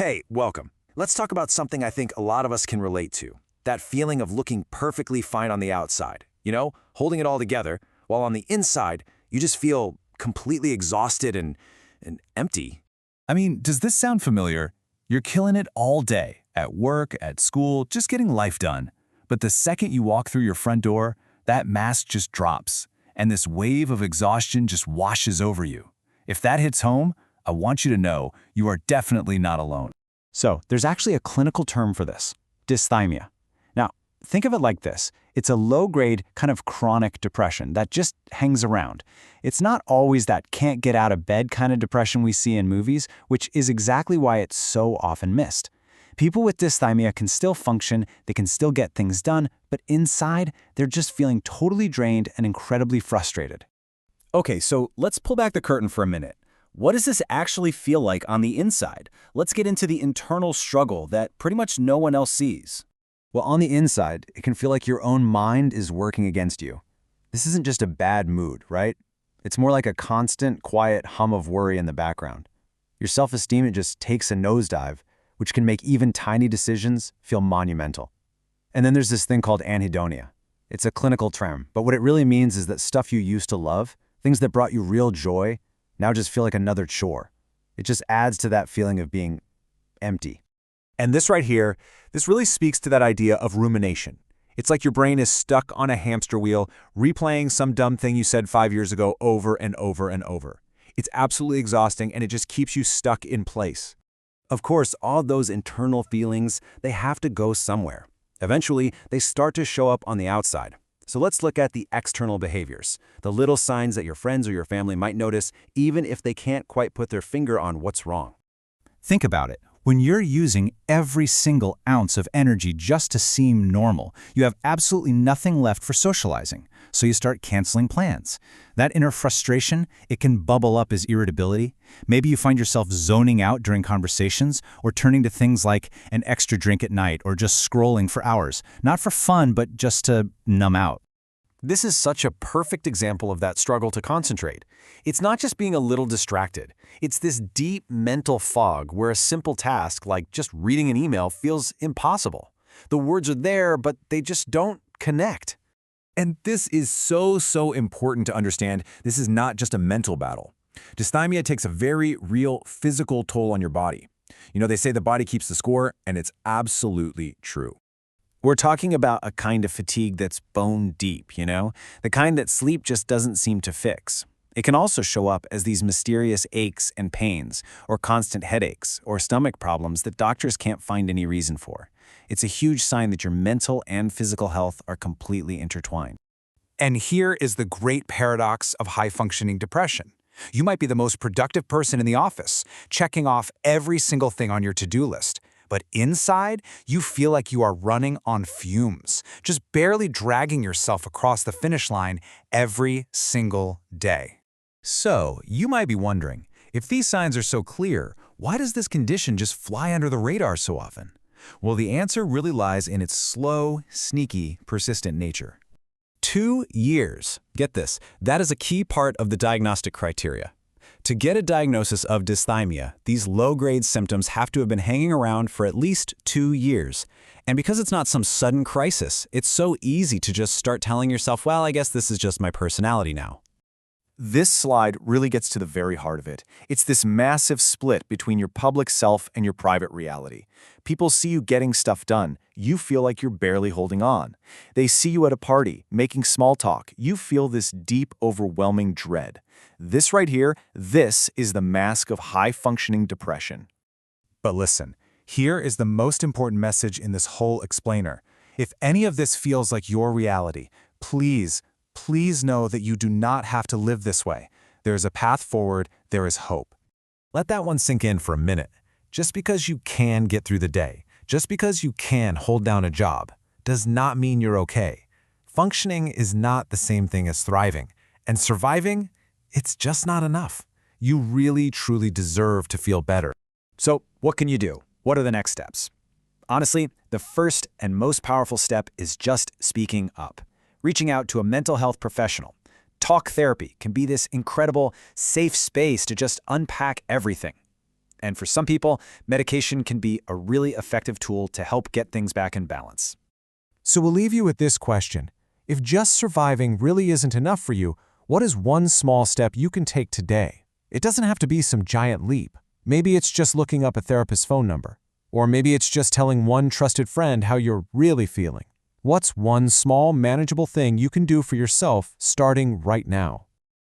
Hey, welcome. Let's talk about something I think a lot of us can relate to. That feeling of looking perfectly fine on the outside, holding it all together, while on the inside, you just feel completely exhausted and empty. I mean, does this sound familiar? You're killing it all day, at work, at school, just getting life done. But the second you walk through your front door, that mask just drops, and this wave of exhaustion just washes over you. If that hits home, I want you to know you are definitely not alone. So, there's actually a clinical term for this, dysthymia. Now, think of it like this. It's a low-grade, kind of chronic depression that just hangs around. It's not always that can't-get-out-of-bed kind of depression we see in movies, which is exactly why it's so often missed. People with dysthymia can still function, they can still get things done, but inside, they're just feeling totally drained and incredibly frustrated. Okay, so let's pull back the curtain for a minute. What does this actually feel like on the inside? Let's get into the internal struggle that pretty much no one else sees. Well, on the inside, it can feel like your own mind is working against you. This isn't just a bad mood, right? It's more like a constant, quiet hum of worry in the background. Your self-esteem, it just takes a nosedive, which can make even tiny decisions feel monumental. And then there's this thing called anhedonia. It's a clinical term, but what it really means is that stuff you used to love, things that brought you real joy, now just feel like another chore. It just adds to that feeling of being empty. And this right here, this really speaks to that idea of rumination. It's like your brain is stuck on a hamster wheel, replaying some dumb thing you said 5 years ago over and over and over. It's absolutely exhausting, and it just keeps you stuck in place. Of course, all those internal feelings, they have to go somewhere. Eventually, they start to show up on the outside. So let's look at the external behaviors, the little signs that your friends or your family might notice, even if they can't quite put their finger on what's wrong. Think about it. When you're using every single ounce of energy just to seem normal, you have absolutely nothing left for socializing, so you start canceling plans. That inner frustration, it can bubble up as irritability. Maybe you find yourself zoning out during conversations or turning to things like an extra drink at night or just scrolling for hours, not for fun, but just to numb out. This is such a perfect example of that struggle to concentrate. It's not just being a little distracted. It's this deep mental fog where a simple task like just reading an email feels impossible. The words are there, but they just don't connect. And this is so important to understand. This is not just a mental battle. Dysthymia takes a very real physical toll on your body. They say the body keeps the score, and it's absolutely true. We're talking about a kind of fatigue that's bone deep, the kind that sleep just doesn't seem to fix. It can also show up as these mysterious aches and pains, or constant headaches, or stomach problems that doctors can't find any reason for. It's a huge sign that your mental and physical health are completely intertwined. And here is the great paradox of high-functioning depression. You might be the most productive person in the office, checking off every single thing on your to-do list. But inside, you feel like you are running on fumes, just barely dragging yourself across the finish line every single day. So, you might be wondering, if these signs are so clear, why does this condition just fly under the radar so often? Well, the answer really lies in its slow, sneaky, persistent nature. 2 years. Get this, that is a key part of the diagnostic criteria. To get a diagnosis of dysthymia, these low-grade symptoms have to have been hanging around for at least 2 years. And because it's not some sudden crisis, it's so easy to just start telling yourself, well, I guess this is just my personality now. This slide really gets to the very heart of it. It's this massive split between your public self and your private reality. People see you getting stuff done. You feel like you're barely holding on. They see you at a party, making small talk. You feel this deep, overwhelming dread. This right here, this is the mask of high-functioning depression. But listen, here is the most important message in this whole explainer. If any of this feels like your reality, please know that you do not have to live this way. There is a path forward, there is hope. Let that one sink in for a minute. Just because you can get through the day, just because you can hold down a job, does not mean you're okay. Functioning is not the same thing as thriving, and surviving, it's just not enough. You really, truly deserve to feel better. So, what can you do? What are the next steps? Honestly, the first and most powerful step is just speaking up. Reaching out to a mental health professional. Talk therapy can be this incredible, safe space to just unpack everything. And for some people, medication can be a really effective tool to help get things back in balance. So we'll leave you with this question. If just surviving really isn't enough for you, what is one small step you can take today? It doesn't have to be some giant leap. Maybe it's just looking up a therapist's phone number. Or maybe it's just telling one trusted friend how you're really feeling. What's one small, manageable thing you can do for yourself starting right now?